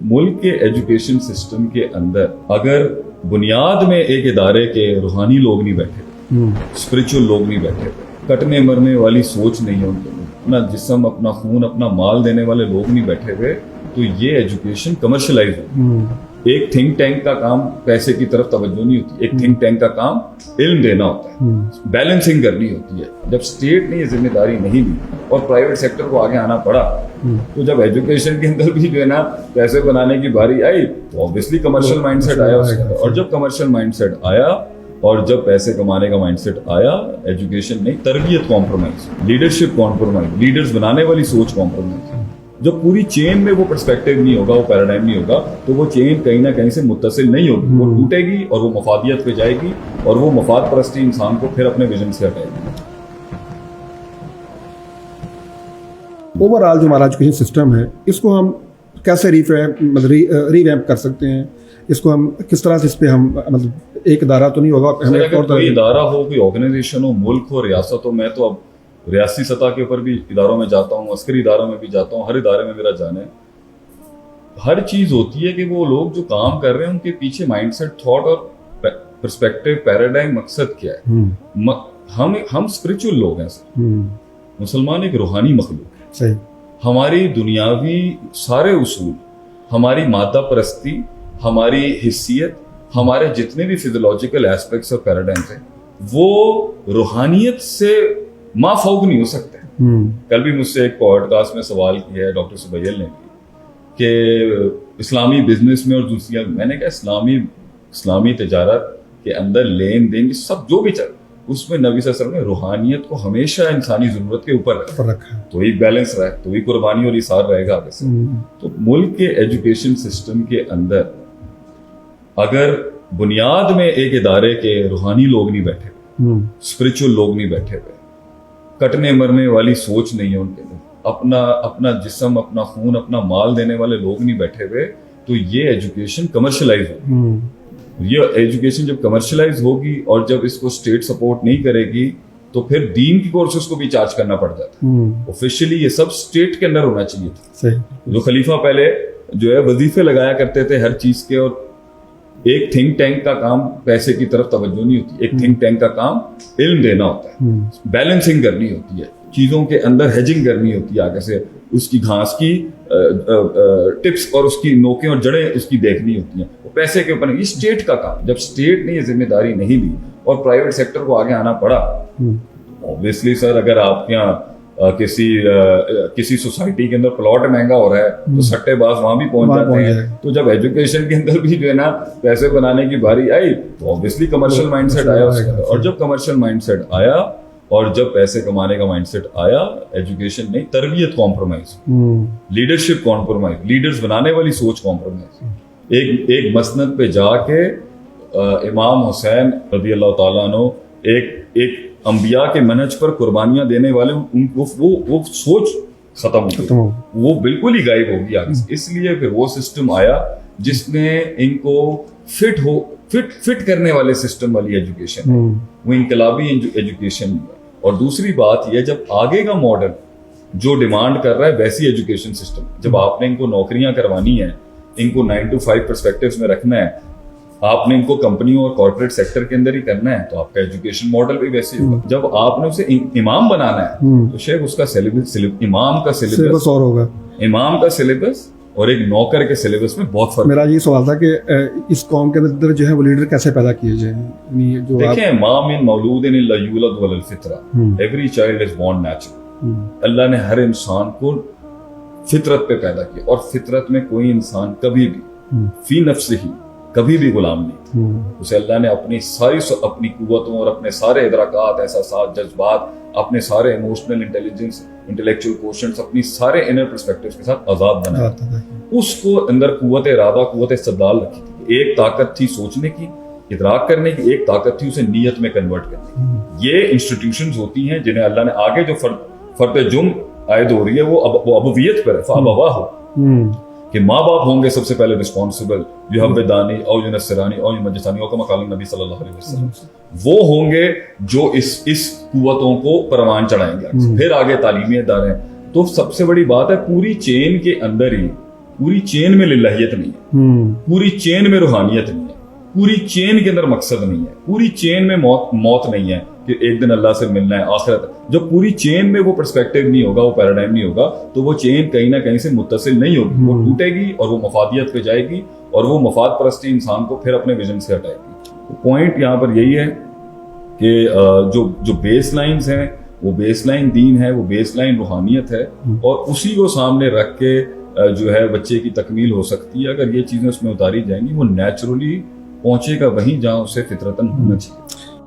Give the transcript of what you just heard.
मुल्क के education system के अंदर अगर बुनियाद में एक इदारे के रूहानी लोग नहीं बैठे, स्पिरिचुअल लोग नहीं बैठे, कटने मरने वाली सोच नहीं है उनके में, अपना जिस्म अपना खून अपना माल देने वाले लोग नहीं बैठे हुए, तो ये एजुकेशन कमर्शलाइज है। एक थिंक टैंक का काम पैसे की तरफ तवज्जो नहीं होती, एक थिंक टैंक का काम इल्म देना होता है, बैलेंसिंग करनी होती है। जब स्टेट ने ये जिम्मेदारी नहीं ली और प्राइवेट सेक्टर को आगे आना पड़ा, तो जब एजुकेशन के अंदर भी जो है ना पैसे बनाने की बारी आई, तो ऑब्वियसली कमर्शियल माइंडसेट आया उसके अंदर। और जब कमर्शियल माइंडसेट आया और जब पैसे कमाने का माइंडसेट आया, एजुकेशन नहीं, तरबियत कॉम्प्रोमाइज, लीडरशिप कॉम्प्रोमाइज, लीडर्स बनाने वाली सोच कॉम्प्रोमाइज। जब पूरी चेन में वो पर्सपेक्टिव नहीं होगा, वो पैराडाइम नहीं होगा, तो वो चेन कहीं ना कहीं से मुत्तसिल नहीं होगी, वो टूटेगी और वो मफादियत पे जाएगी और वो मफाद परस्ती इंसान को फिर अपने विजन से हटाएगी। ओवरऑल जो हमारा एजुकेशन सिस्टम है, इसको हम कैसे रीवैम्प कर सकते हैं? इसको हम किस तरह से इस पे हम मतलब एक इदारा तो नहीं होगा, हमें अगर कोई इदारा हो, कोई ऑर्गेनाइजेशन हो, मुल्क हो, रियासत हो, मैं तो अब रियासी सतह के ऊपर भी इदारों में जाता हूँ, अस्करी इदारों में भी जाता हूँ, हर इदारे में मेरा जाना है। हर चीज होती है कि वो लोग जो काम कर रहे हैं उनके पीछे माइंडसेट, थॉट और पर्सपेक्टिव, पैराडाइम, मकसद क्या है। हम स्पिरिचुअल लोग हैं सर, मुसलमान एक रूहानी मखलूक है। सही। हमारी दुनियावी सारे उसूल, हमारी मादा परस्ती, हमारी हिस्सियत, हमारे जितने भी फिजियोलॉजिकल एस्पेक्ट्स और पैराडाइम्स हैं, वो रूहानियत से माफौक नहीं हो सकते। कल भी मुझसे एक पॉडकास्ट में सवाल किया है डॉक्टर सुबैल ने कि इस्लामी बिजनेस में और दूसरी, मैंने कहा इस्लामी तिजारत के अंदर लेन देन सब जो भी चल, उसमें नबी सल्लल्लाहु अलैहि वसल्लम ने रूहानियत को हमेशा इंसानी जरूरत के ऊपर रखा है, तो ही बैलेंस रहे, तो ही कुर्बानी और इसार रहेगा आगे से। तो मुल्क के एजुकेशन सिस्टम के अंदर अगर बुनियाद में एक इदारे के रूहानी लोग नहीं बैठे, स्पिरिचुअल लोग नहीं बैठे हुए, कटने मरने वाली सोच नहीं है उनके में, अपना जिस्म अपना खून अपना माल देने वाले लोग नहीं बैठे हुए, तो ये एजुकेशन कमर्शलाइज होगी। ये एजुकेशन जब कमर्शलाइज होगी और जब इसको स्टेट सपोर्ट नहीं करेगी, तो फिर दीन की कोर्सेज को भी चार्ज करना पड़ जाता है। ऑफिशियली ये सब स्टेट के अंदर होना चाहिए था। जो खलीफा पहले जो है वजीफे लगाया करते थे हर चीज के, और एक थिंक टैंक का काम पैसे की तरफ तवज्जो नहीं होती, एक थिंक टैंक का काम इल्म देना होता है, बैलेंसिंग करनी होती है, चीजों के अंदर हेजिंग करनी होती है, आगे से उसकी घास की टिप्स और उसकी नोकें और जड़ें उसकी देखनी होती हैं। वो पैसे के ऊपर, ये स्टेट का काम। जब स्टेट ने ये जिम्मेदारी नहीं ली और प्राइवेट सेक्टर को आगे आना पड़ा, ऑब्वियसली सर अगर आपके यहाँ किसी सोसाइटी के अंदर प्लॉट महंगा हो रहा है, तो सट्टेबाज वहां भी पहुंच जाते हैं। तो जब एजुकेशन के अंदर भी जो है ना पैसे बनाने की बारी आई, तो ऑब्वियसली कमर्शियल माइंडसेट आया उसके अंदर। और जब कमर्शियल माइंडसेट आया और जब पैसे कमाने का माइंडसेट आया, एजुकेशन नहीं, तरबियत कॉम्प्रोमाइज, लीडरशिप कॉम्प्रोमाइज, लीडर्स बनाने वाली सोच कॉम्प्रोमाइज। एक मसनद पे जाके इमाम हुसैन रज़ी अल्लाह ताला अन्हु एक अंबिया के मनहज पर कुर्बानियां देने वाले, उनको वो सोच खत्म हो गई, वो बिल्कुल ही गायब हो गया। इसलिए फिर वो सिस्टम आया जिसने इनको फिट करने वाले सिस्टम वाली एजुकेशन है, वो इनकलाबी एजुकेशन। और दूसरी बात यह, जब आगे का मॉडल जो डिमांड कर रहा है वैसी एजुकेशन सिस्टम, जब आपने इनको नौकरियां करवानी है, इनको 9 to 5 पर्सपेक्टिव्स में रखना है, आपने इनको कंपनियों और कॉर्पोरेट सेक्टर के अंदर ही करना है, तो आपका एजुकेशन मॉडल भी वैसे ही होगा। जब आपने उसे इमाम बनाना है, तो शेख उसका सिलेबस, इमाम का सिलेबस और होगा, इमाम का सिलेबस और एक नौकर के सिलेबस में बहुत फर्क। मेरा ये सवाल था कि इस कौम के अंदर जो है वो लीडर कैसे पैदा किए जाए। देखिए, मा मिन मौलूदिन इल्ला यूलद वलल फितरा, every child is born natural. अल्लाह ने हर इंसान को फितरत पे पैदा किया, और फितरत में कोई इंसान कभी भी फी नफ्स ही कभी भी गुलाम नहीं। उसे अल्लाह ने अपनी कुव्वतों और अपने सारे इदराकात, एहसासात, जज्बात, अपने सारे इमोशनल इंटेलिजेंस, इंटेलेक्चुअल क्वोशंट्स, अपनी सारे इनर पर्सपेक्टिव्स के साथ आजाद बनाया। उसको अंदर कुव्वत इरादा, कुव्वत इस्तदलाल रखी थी। एक ताकत थी सोचने की, इदराक करने की, एक ताकत थी उसे नीयत में कन्वर्ट करने की। ये इंस्टीट्यूशंस होती हैं जिन्हें अल्लाह ने आगे जो फर्द जुर्म आयद हो रही है, वो अबवियत पर है, फ़अबवाह हो कि माँ बाप होंगे सबसे पहले रिस्पॉन्सिबल, युहव्विदानी और युनस्सिरानी और युमज्जिसानी और कमा क़ाल नबी सल्लल्लाहु अलैहि वसल्लम, वो होंगे जो इस कुव्वतों को परवान चढ़ाएंगे। फिर आगे तालीमी इदारे। तो सबसे बड़ी बात है, पूरी चेन के अंदर ही पूरी चेन में लिल्लाहियत नहीं है, पूरी चेन में रूहानियत नहीं है, पूरी चेन के अंदर मकसद नहीं है, पूरी चेन में मौत नहीं है कि एक दिन अल्लाह से मिलना है आखिरत। जब पूरी चेन में वो पर्सपेक्टिव नहीं होगा, वो पैराडाइम नहीं होगा, तो वो चेन कहीं ना कहीं से मुत्तसिल नहीं होगी, वो टूटेगी और वो मफादियत पे जाएगी और वो मफाद परस्ती इंसान को फिर अपने विजन से हटाएगी। तो पॉइंट यहाँ पर यही है कि जो बेस लाइन्स हैं वो बेस लाइन दीन है, वो बेस लाइन रूहानियत है, और उसी को सामने रख के जो है बच्चे की तकमील हो सकती है। अगर ये चीज़ें उसमें उतारी जाएंगी वो नेचुरली पहुंचेगा वहीं जहाँ उसे फितरतन होना चाहिए।